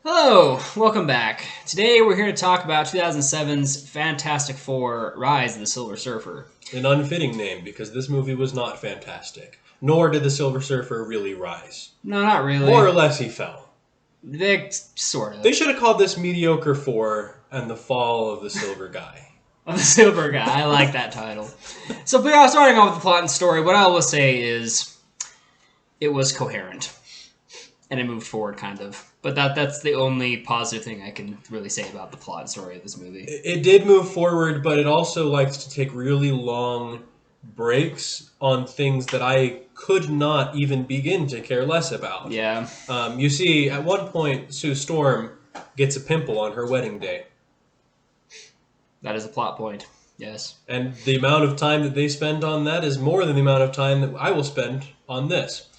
Hello, welcome back. Today we're here to talk about 2007's Fantastic Four: Rise of the Silver Surfer. An unfitting name because this movie was not fantastic. Nor did the Silver Surfer really rise. No, not really. More or less, he fell. They sort of. They should have called this Mediocre 4 and the Fall of the Silver Guy. Of the Silver Guy. I like that title. So, starting off with the plot and story, what I will say is it was coherent. And it moved forward, kind of. But that's the only positive thing I can really say about the plot and story of this movie. It did move forward, but it also likes to take really long breaks on things that I could not even begin to care less about. Yeah. You see, at one point, Sue Storm gets a pimple on her wedding day. That is a plot point. Yes. And the amount of time that they spend on that is more than the amount of time that I will spend on this.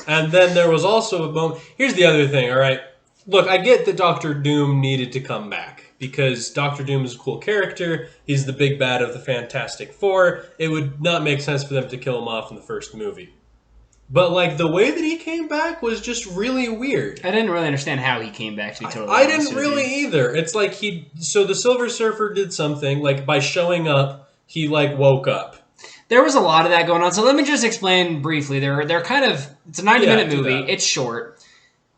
And then there was also a moment... Here's the other thing, all right? Look, I get that Doctor Doom needed to come back because Doctor Doom is a cool character. He's the big bad of the Fantastic Four. It would not make sense for them to kill him off in the first movie. But, like, the way that he came back was just really weird. I didn't really understand how he came back, to be totally I honest didn't with really you. either. It's like So the Silver Surfer did something, like, by showing up, he, like, woke up. There was a lot of that going on, so let me just explain briefly. They're kind of... It's a 90-minute do movie. that. It's short.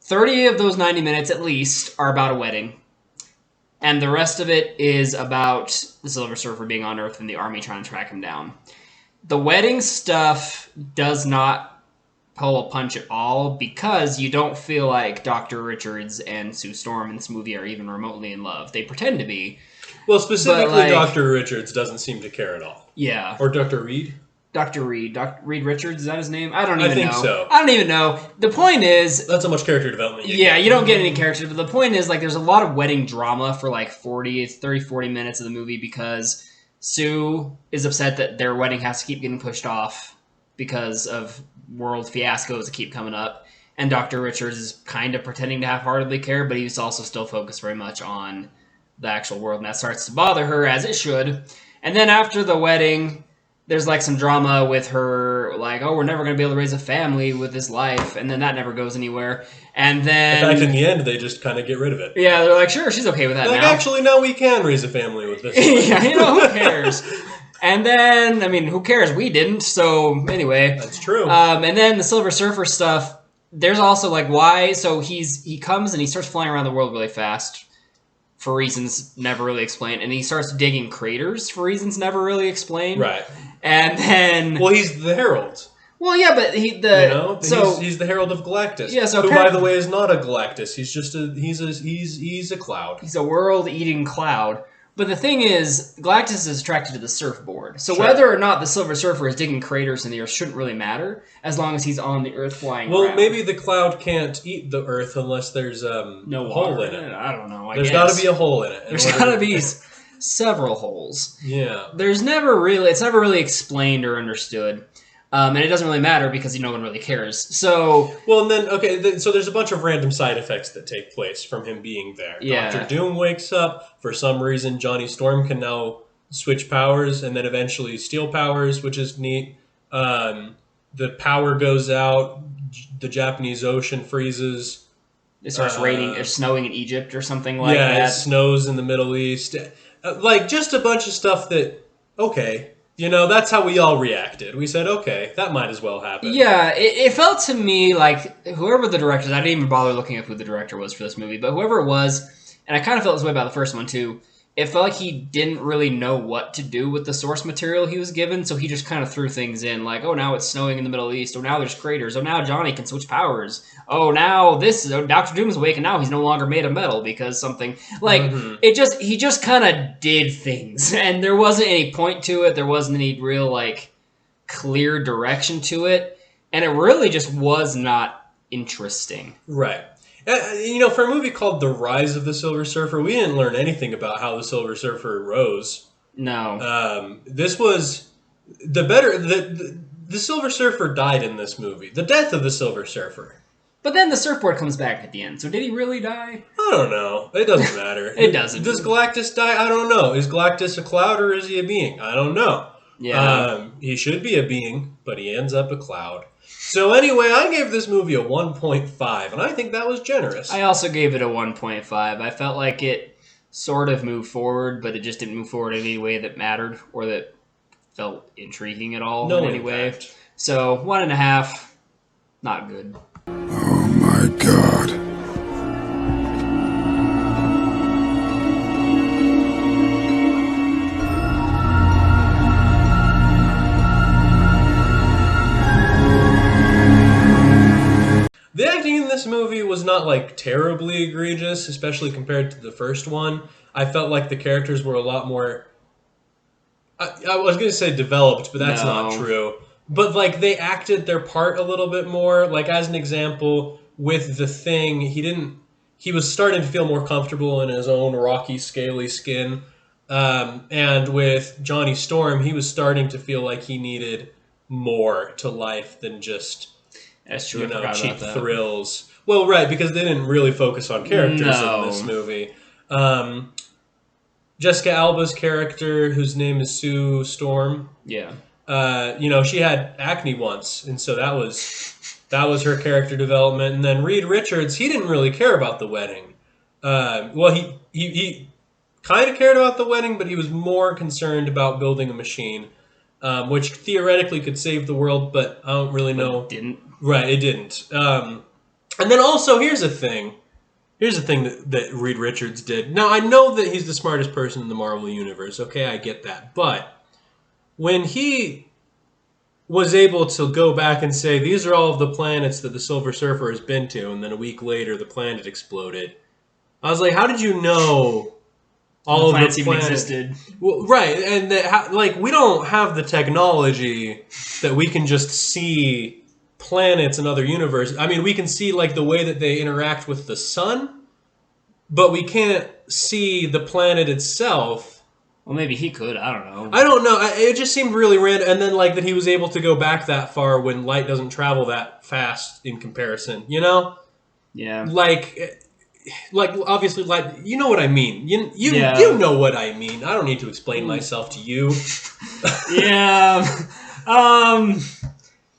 30 of those 90 minutes, at least, are about a wedding. And the rest of it is about the Silver Surfer being on Earth and the army trying to track him down. The wedding stuff does not pull a punch at all because you don't feel like Dr. Richards and Sue Storm in this movie are even remotely in love. They pretend to be. Well, specifically, But, like- Dr. Richards doesn't seem to care at all. Yeah. Or Dr. Reed? Dr. Reed. Reed Richards, is that his name? I don't even know. think so. I don't even know. The point is, That's how much character development you yeah, get. you don't get any character, but the point is, like, there's a lot of wedding drama for, like, 40 minutes of the movie because Sue is upset that their wedding has to keep getting pushed off because of world fiascos that keep coming up. And Dr. Richards is kind of pretending to half-heartedly care, but he's also still focused very much on the actual world, and that starts to bother her, as it should. And then after the wedding, there's like some drama with her, like, oh, we're never going to be able to raise a family with this life, and then that never goes anywhere. And then... In fact, in the end, they just kind of get rid of it. yeah, they're like, sure, she's okay with that Like, now. actually, no, we can raise a family with this. yeah, who cares? And then, I mean, who cares? We didn't, so anyway. That's true. And then the Silver Surfer stuff, there's also, like, why... So he comes and he starts flying around the world really fast for reasons never really explained, and he starts digging craters for reasons never really explained. Right. And then... Well, he's the Herald. Well, yeah, but You know? So... he's the Herald of Galactus. Yeah, so who, by apparently- the way, is not a Galactus. He's just he's a cloud. He's a world-eating cloud. But the thing is, Galactus is attracted to the surfboard. So Sure. whether or not the Silver Surfer is digging craters in the Earth shouldn't really matter, as long as he's on the Earth flying Well, around. maybe the cloud can't eat the Earth unless there's no a hole water in it. I don't know, There's got to be a hole in it. in There's order got to be several holes. Yeah. It's never really explained or understood. And it doesn't really matter because no one really cares. So, Well, and then, okay, so there's a bunch of random side effects that take place from him being there. Yeah. Dr. Doom wakes up. For some reason, Johnny Storm can now switch powers and then eventually steal powers, which is neat. The power goes out. The Japanese ocean freezes. it starts raining, or snowing in Egypt or something like Yeah, it that. snows in the Middle East. Like, just a bunch of stuff that, okay, that's how we all reacted. We said, okay, that might as well happen. Yeah, it felt to me like whoever the director is, I didn't even bother looking up who the director was for this movie, but whoever it was, and I kind of felt this way about the first one too, it felt like he didn't really know what to do with the source material he was given, so he just kind of threw things in, like, oh, now it's snowing in the Middle East, oh, now there's craters, oh, now Johnny can switch powers, oh, now Dr. Doom's awake, and now he's no longer made of metal because something, like, he just kind of did things, and there wasn't any point to it, there wasn't any real, like, clear direction to it, and it really just was not interesting. Right. For a movie called The Rise of the Silver Surfer, we didn't learn anything about how the Silver Surfer rose. No. This was the Silver Surfer died in this movie. The death of the Silver Surfer. But then the surfboard comes back at the end, so did he really die? I don't know. It doesn't matter. It doesn't. Does Galactus die? I don't know. Is Galactus a cloud or is he a being? I don't know. Yeah. He should be a being, but he ends up a cloud. So anyway, I gave this movie a 1.5, and I think that was generous. I also gave it a 1.5. I felt like it sort of moved forward, but it just didn't move forward in any way that mattered or that felt intriguing at all No in any way. impact. So 1.5, not good. Oh my god. The acting in this movie was not like terribly egregious, especially compared to the first one. I felt like the characters were a lot more. I was going to say developed, but that's not No. true. But like they acted their part a little bit more. Like as an example, with the Thing, he didn't. He was starting to feel more comfortable in his own rocky, scaly skin. And with Johnny Storm, he was starting to feel like he needed more to life than just That's true. I forgot cheap about that. thrills. Well, right, because they didn't really focus on characters No. in this movie. Jessica Alba's character, whose name is Sue Storm, Yeah. she had acne once, and so that was her character development. And then Reed Richards, he didn't really care about the wedding. He kind of cared about the wedding, but he was more concerned about building a machine, which theoretically could save the world, but I don't really know. Didn't. Right, it didn't. And then also, here's the thing. Here's the thing that Reed Richards did. Now, I know that he's the smartest person in the Marvel Universe. Okay, I get that. But when he was able to go back and say, these are all of the planets that the Silver Surfer has been to, and then a week later the planet exploded, I was like, how did you know all The of planets the even planets existed. Well, right, and we don't have the technology that we can just see planets in other universes. I mean, we can see like the way that they interact with the sun, but we can't see the planet itself. Well, maybe he could. I don't know. I don't know. It just seemed really random. And then like that he was able to go back that far when light doesn't travel that fast in comparison. You know, Yeah. like obviously light. You know what I mean. Yeah. You know what I mean. I don't need to explain myself to you. Yeah.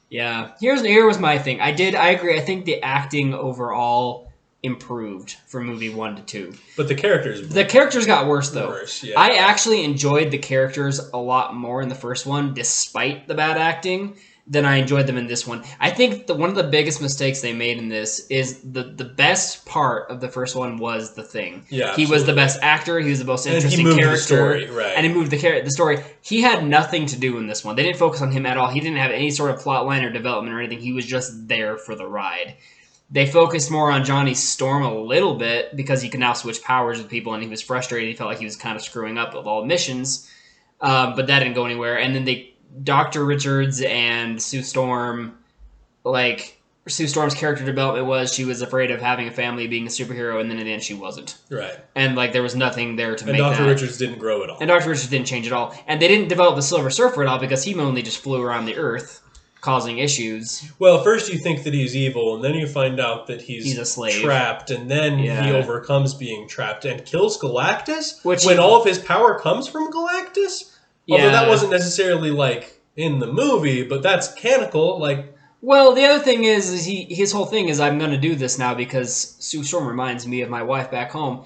Yeah. Here was my thing. I agree. I think the acting overall improved from movie 1 to 2. But the characters. The characters got worse though. Worse, yeah. I actually enjoyed the characters a lot more in the first one, despite the bad acting, than I enjoyed them in this one. I think one of the biggest mistakes they made in this is the best part of the first one was the Thing. Yeah, he was the absolutely. best actor. He was the most And he interesting moved the character. story, right. And he moved the story. He had nothing to do in this one. They didn't focus on him at all. He didn't have any sort of plot line or development or anything. He was just there for the ride. They focused more on Johnny Storm a little bit because he could now switch powers with people, and he was frustrated. He felt like he was kind of screwing up with all missions, but that didn't go anywhere. And then Dr. Richards and Sue Storm, like Sue Storm's character development was she was afraid of having a family, being a superhero, and then in the end she wasn't. Right. And like there was nothing there to And make Dr. that. Richards didn't grow at all. And Dr. Richards didn't change at all. And they didn't develop the Silver Surfer at all because he mainly just flew around the Earth, causing issues. Well, first you think that he's evil, and then you find out that he's a slave. trapped, and then Yeah. he overcomes being trapped and kills Galactus, Which when he- all of his power comes from Galactus? Although Yeah. that wasn't necessarily, like, in the movie, but that's canonical, like... Well, the other thing is his whole thing is I'm going to do this now because Sue Storm reminds me of my wife back home.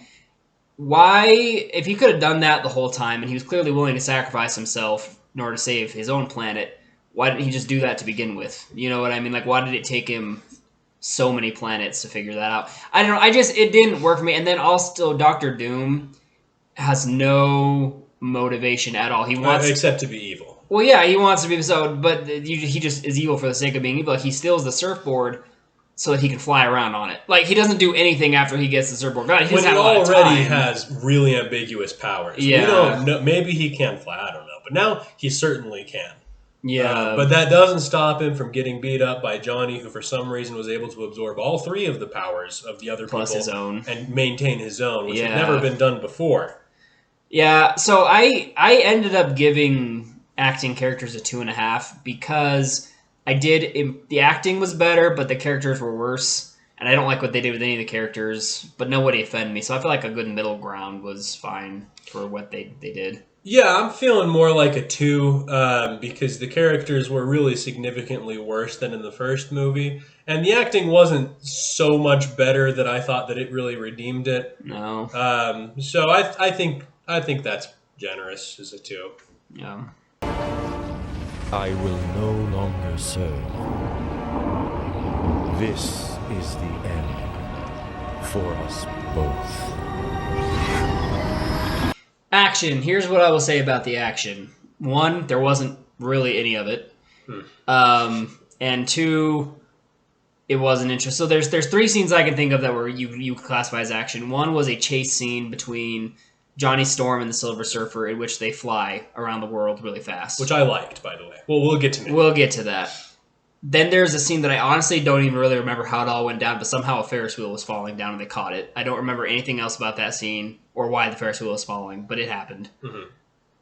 Why, if he could have done that the whole time and he was clearly willing to sacrifice himself in order to save his own planet, why didn't he just do that to begin with? You know what I mean? Like, why did it take him so many planets to figure that out? I don't know. It didn't work for me. And then also Doctor Doom has no motivation at all. He wants except to be evil. Well, yeah, he wants to be so, but he just is evil for the sake of being evil. Like, he steals the surfboard so that he can fly around on it. Like, he doesn't do anything after he gets the surfboard. God, he When doesn't he have a lot of already time. has really ambiguous powers. Yeah. We don't know, maybe he can fly, I don't know. But now he certainly can. Yeah, But that doesn't stop him from getting beat up by Johnny, who for some reason was able to absorb all three of the powers of the other plus people his own. and maintain his own, which had Yeah. never been done before. Yeah, so I ended up giving acting characters a 2.5 because the acting was better, but the characters were worse, and I don't like what they did with any of the characters, but nobody offended me, so I feel like a good middle ground was fine for what they did. Yeah, I'm feeling more like a 2 because the characters were really significantly worse than in the first movie, and the acting wasn't so much better that I thought that it really redeemed it. No. So I think that's generous as a 2. Yeah. I will no longer serve. This is the end for us both. Action. Here's what I will say about the action. 1, there wasn't really any of it. And 2, it wasn't interesting. So there's 3 scenes I can think of that were you classify as action. 1 was a chase scene between Johnny Storm and the Silver Surfer, in which they fly around the world really fast. Which I liked, by the way. Well, we'll get to that. We'll get to that. Then there's a scene that I honestly don't even really remember how it all went down, but somehow a Ferris wheel was falling down and they caught it. I don't remember anything else about that scene or why the Ferris wheel was falling, but it happened. Mm-hmm.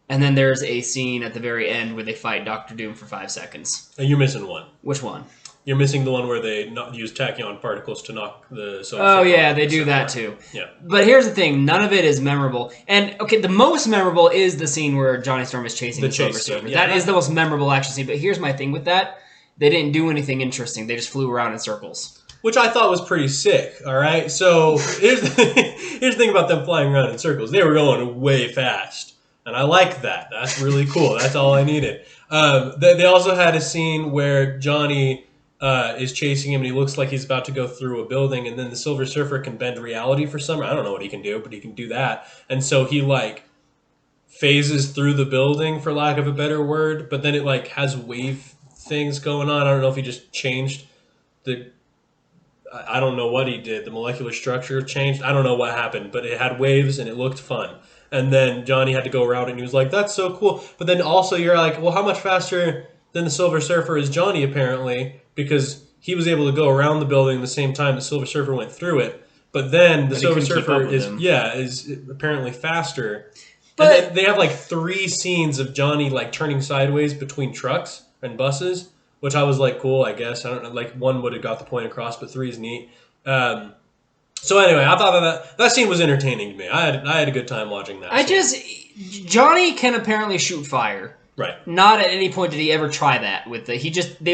And then there's a scene at the very end where they fight Doctor Doom for 5 seconds. And you're missing one. Which one? You're missing the one where they use tachyon particles to knock the... Oh, yeah, they do that too. Yeah. But here's the thing, none of it is memorable. And, okay, the most memorable is the scene where Johnny Storm is chasing the Silver Surfer. Yeah, that is the most memorable action scene, but here's my thing with that. They didn't do anything interesting. They just flew around in circles. Which I thought was pretty sick, all right? So here's the thing about them flying around in circles. They were going way fast. And I like that. That's really cool. That's all I needed. They also had a scene where Johnny is chasing him and he looks like he's about to go through a building, and then the Silver Surfer can bend reality for some reason. I don't know what he can do, but he can do that. And so he like phases through the building, for lack of a better word, but then it like has wave things going on. I don't know if he just changed the... I don't know what he did. The molecular structure changed. I don't know what happened, but it had waves and it looked fun. And then Johnny had to go around it and he was like, that's so cool. But then also you're like, well, how much faster than the Silver Surfer is Johnny apparently? Because he was able to go around the building at the same time the Silver Surfer went through it. But then the Silver Surfer is apparently faster. But and then they have like 3 scenes of Johnny like turning sideways between trucks and buses, which I was like, cool, I guess. I don't know, like 1 would have got the point across, but 3 is neat. So anyway, I thought that scene was entertaining to me. I had a good time watching that. Johnny can apparently shoot fire. Right. Not at any point did he ever try that with they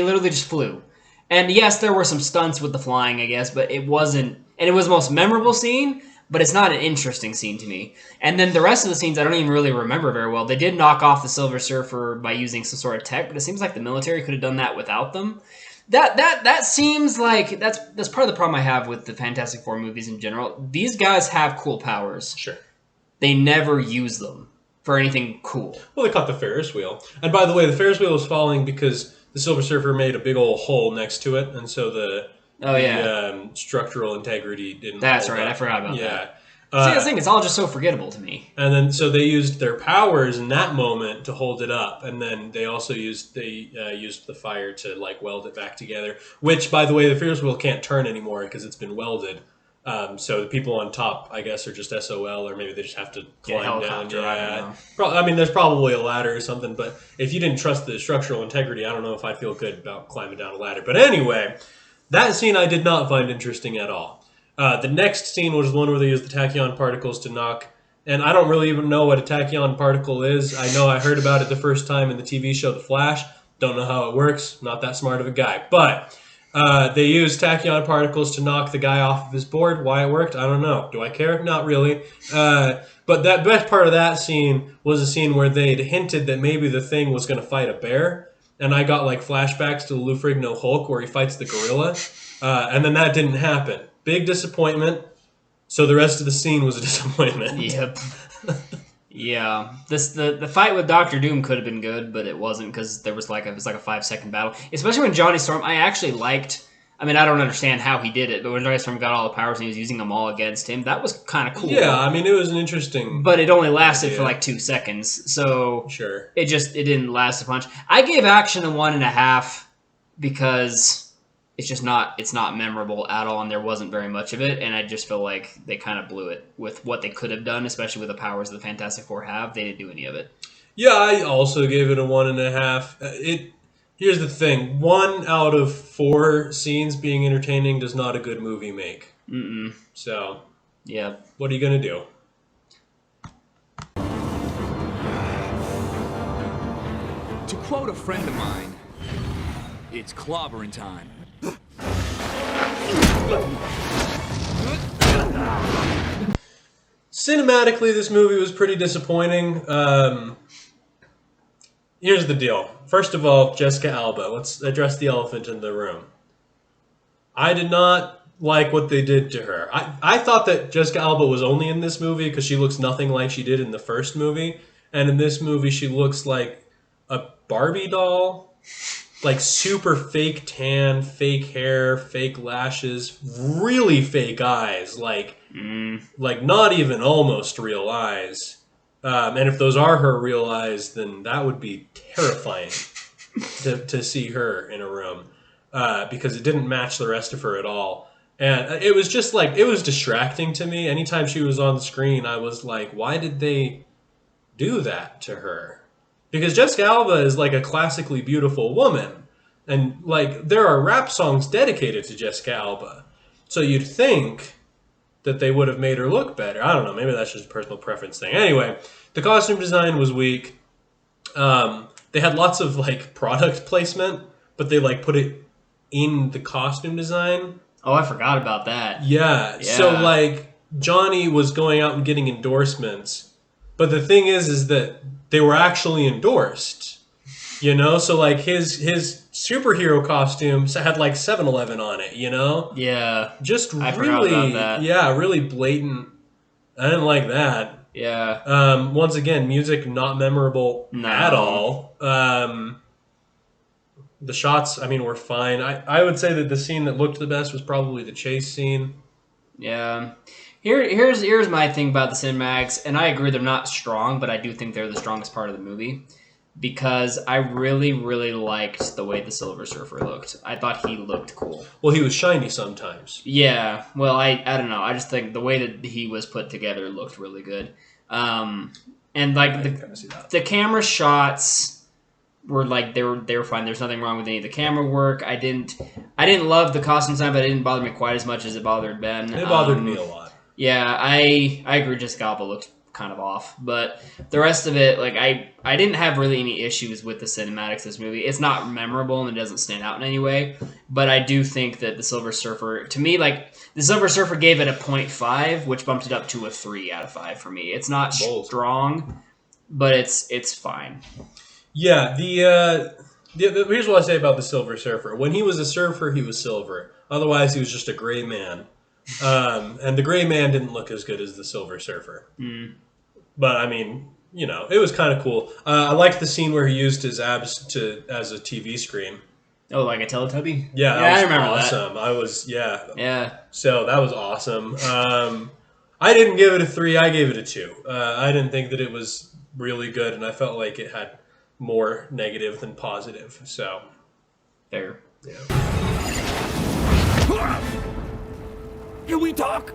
literally just flew. And yes, there were some stunts with the flying, I guess, but it wasn't, and it was the most memorable scene, but it's not an interesting scene to me. And then the rest of the scenes I don't even really remember very well. They did knock off the Silver Surfer by using some sort of tech, but it seems like the military could have done that without them. That seems like that's part of the problem I have with the Fantastic Four movies in general. These guys have cool powers. Sure. They never use them for anything cool. Well, they caught the Ferris wheel. And by the way, the Ferris wheel was falling because the Silver Surfer made a big old hole next to it, and so the structural integrity didn't. That's right. I forgot about that. Yeah. See, the thing, it's all just so forgettable to me. And then, so they used their powers in that moment to hold it up, and then they also used the fire to like weld it back together. Which, by the way, the Ferris wheel can't turn anymore because it's been welded. So the people on top, I guess, are just SOL, or maybe they just have to climb down. Yeah, I mean, there's probably a ladder or something. But if you didn't trust the structural integrity, I don't know if I'd feel good about climbing down a ladder. But anyway, that scene I did not find interesting at all. The next scene was the one where they used the tachyon particles to knock, and I don't really even know what a tachyon particle is. I know I heard about it the first time in the TV show The Flash. Don't know how it works. Not that smart of a guy. But they used tachyon particles to knock the guy off of his board. Why it worked, I don't know. Do I care? Not really. But that best part of that scene was a scene where they'd hinted that maybe the Thing was going to fight a bear. And I got like flashbacks to the Lou Ferrigno Hulk where he fights the gorilla. And then that didn't happen. Big disappointment. So the rest of the scene was a disappointment. Yep. Yeah. The fight with Doctor Doom could have been good, but it wasn't because it was like a 5-second battle. Especially when Johnny Storm, I actually liked. I mean, I don't understand how he did it, but when Johnny Storm got all the powers and he was using them all against him, that was kind of cool. Yeah, I mean, it was an interesting. But it only lasted for like 2 seconds, so sure. It didn't last a punch. I gave action a 1.5 because it's not memorable at all, and there wasn't very much of it, and I just feel like they kind of blew it with what they could have done, especially with the powers the Fantastic Four have. They didn't do any of it. Yeah, I also gave it a 1.5. Here's the thing: 1 out of 4 scenes being entertaining does not a good movie make. So, yeah, what are you gonna do? quote a friend of mine, it's clobbering time. Cinematically, this movie was pretty disappointing. Here's the deal. First of all, Jessica Alba. Let's address the elephant in the room. I did not like what they did to her. I thought that Jessica Alba was only in this movie because she looks nothing like she did in the first movie. And in this movie, she looks like a Barbie doll. Like super fake tan, fake hair, fake lashes, really fake eyes. Like not even almost real eyes. And if those are her real eyes, then that would be terrifying to see her in a room. Because it didn't match the rest of her at all. And it was just like, it was distracting to me. Anytime she was on the screen, I was like, why did they do that to her? Because Jessica Alba is like a classically beautiful woman. And like, there are rap songs dedicated to Jessica Alba. So you'd think that they would have made her look better. I don't know, maybe that's just a personal preference thing. Anyway, the costume design was weak. They had lots of like product placement, but they like put it in the costume design. Oh, I forgot about that. Yeah. So like Johnny was going out and getting endorsements, but the thing is that they were actually endorsed. You know, so like his superhero costumes had like 7-Eleven on it. You know. Yeah. Just I really, forgot about that. Yeah, really blatant. I didn't like that. Yeah. Once again, music not memorable at all. The shots, I mean, were fine. I would say that the scene that looked the best was probably the chase scene. Yeah. Here's my thing about the cinematics, and I agree they're not strong, but I do think they're the strongest part of the movie. Because I really, really liked the way the Silver Surfer looked. I thought he looked cool. Well, he was shiny sometimes. Yeah, well, I don't know. I just think the way that he was put together looked really good. And like the camera shots were like they were fine. There's nothing wrong with any of the camera work. I didn't love the costume design, but it didn't bother me quite as much as it bothered Ben. It bothered me a lot. Yeah, I agree. Jessica Alba looked kind of off, but the rest of it, like I didn't have really any issues with the cinematics of this movie. It's not memorable and it doesn't stand out in any way, but I do think that the Silver Surfer, to me, like the Silver Surfer gave it a 0.5, which bumped it up to a 3 out of 5 for me. It's not strong, but it's fine. Yeah, here's what I say about the Silver Surfer. When he was a surfer, he was silver. Otherwise, he was just a gray man. And the gray man didn't look as good as the Silver Surfer. But, I mean, you know, it was kind of cool. I liked the scene where he used his abs as a TV screen. Oh, like a Teletubby? Yeah, I remember awesome. that. Yeah. So that was awesome. I didn't give it a 3. I gave it a 2. I didn't think that it was really good, and I felt like it had more negative than positive. So fair. Yeah. Can we talk?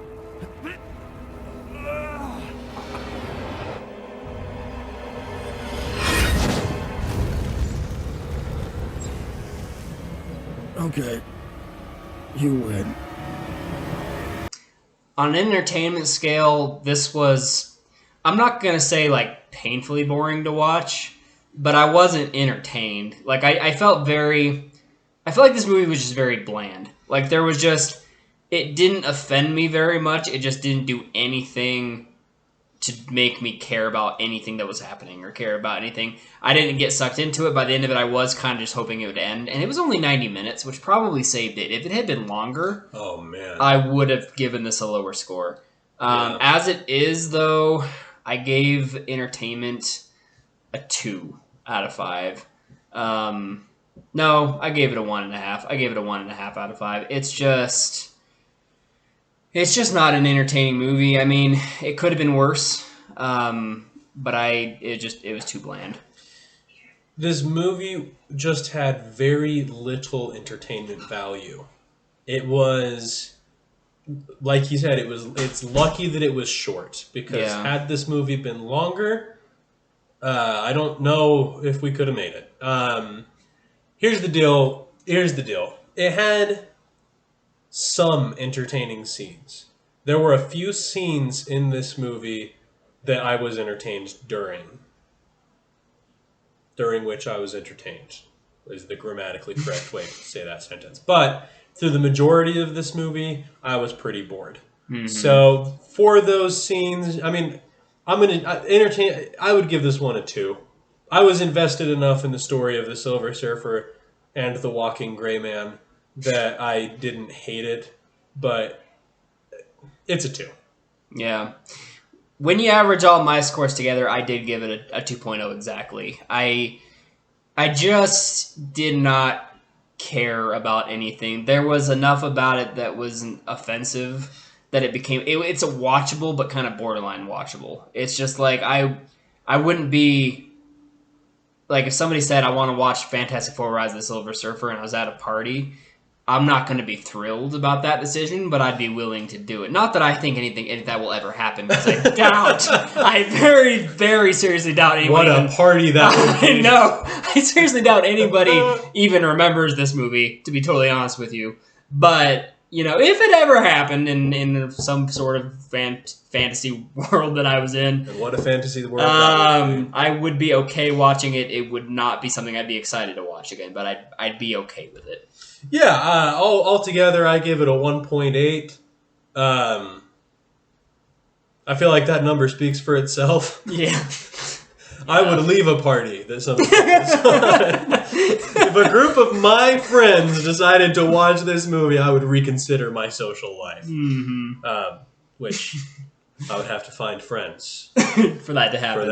Okay. You win. On an entertainment scale, this was, I'm not going to say like painfully boring to watch, but I wasn't entertained. Like I felt like this movie was just very bland. Like there was just, it didn't offend me very much. It just didn't do anything to make me care about anything that was happening or care about anything. I didn't get sucked into it. By the end of it, I was kind of just hoping it would end. And it was only 90 minutes, which probably saved it. If it had been longer, oh man, I would have given this a lower score. As it is, though, I gave Entertainment a 2 out of 5. No, I gave it a 1.5. I gave it a 1.5 out of 5. It's just not an entertaining movie. I mean, it could have been worse, but it was too bland. This movie just had very little entertainment value. It was, like you said, it's lucky that it was short, because had this movie been longer, I don't know if we could have made it. Here's the deal. It had some entertaining scenes. There were a few scenes in this movie that I was entertained during. during which I was entertained, is the grammatically correct way to say that sentence. But through the majority of this movie, I was pretty bored. Mm-hmm. So for those scenes, I mean, I'm going to entertain. I would give this one a 2. I was invested enough in the story of the Silver Surfer and the Walking Gray Man that I didn't hate it, but it's a 2. Yeah. When you average all my scores together, I did give it a 2.0 exactly. I just did not care about anything. There was enough about it that wasn't offensive that it became... It's a watchable, but kind of borderline watchable. It's just like, I wouldn't be... Like, if somebody said, I want to watch Fantastic Four Rise of the Silver Surfer, and I was at a party, I'm not going to be thrilled about that decision, but I'd be willing to do it. Not that I think anything that will ever happen, because I doubt, I very, very seriously doubt anybody... What a party that would be. I know. I seriously doubt anybody even remembers this movie, to be totally honest with you. But, you know, if it ever happened in some sort of fantasy world that I was in... And what a fantasy world that would be. I would be okay watching it. It would not be something I'd be excited to watch again, but I'd be okay with it. Yeah, altogether, I give it a 1.8. I feel like that number speaks for itself. Yeah. I would leave a party that something If a group of my friends decided to watch this movie, I would reconsider my social life. Mm-hmm. Which I would have to find friends for that to happen.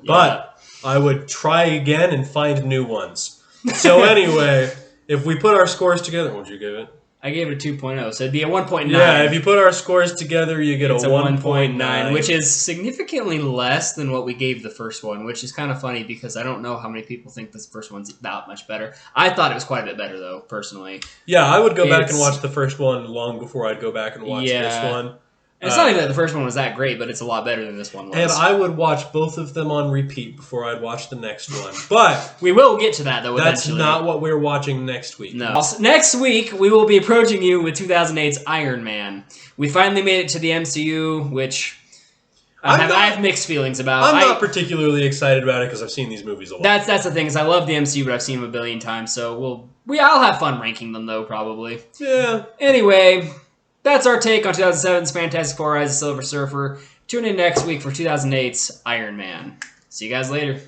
Yeah. But I would try again and find new ones. So anyway... If we put our scores together, what would you give it? I gave it a 2.0, so it'd be a 1.9. Yeah, if you put our scores together, you get a 1.9. Which is significantly less than what we gave the first one, which is kind of funny because I don't know how many people think this first one's that much better. I thought it was quite a bit better, though, personally. Yeah, I would go back and watch the first one long before I'd go back and watch this one. And it's not even that the first one was that great, but it's a lot better than this one was. And I would watch both of them on repeat before I'd watch the next one. But we will get to that, though, eventually. That's not what we're watching next week. No. Next week, we will be approaching you with 2008's Iron Man. We finally made it to the MCU, which I have mixed feelings about. I'm not particularly excited about it because I've seen these movies a lot. That's the thing, is I love the MCU, but I've seen them a billion times, so I'll have fun ranking them, though, probably. Yeah. Anyway... That's our take on 2007's Fantastic Four Rise of the Silver Surfer. Tune in next week for 2008's Iron Man. See you guys later.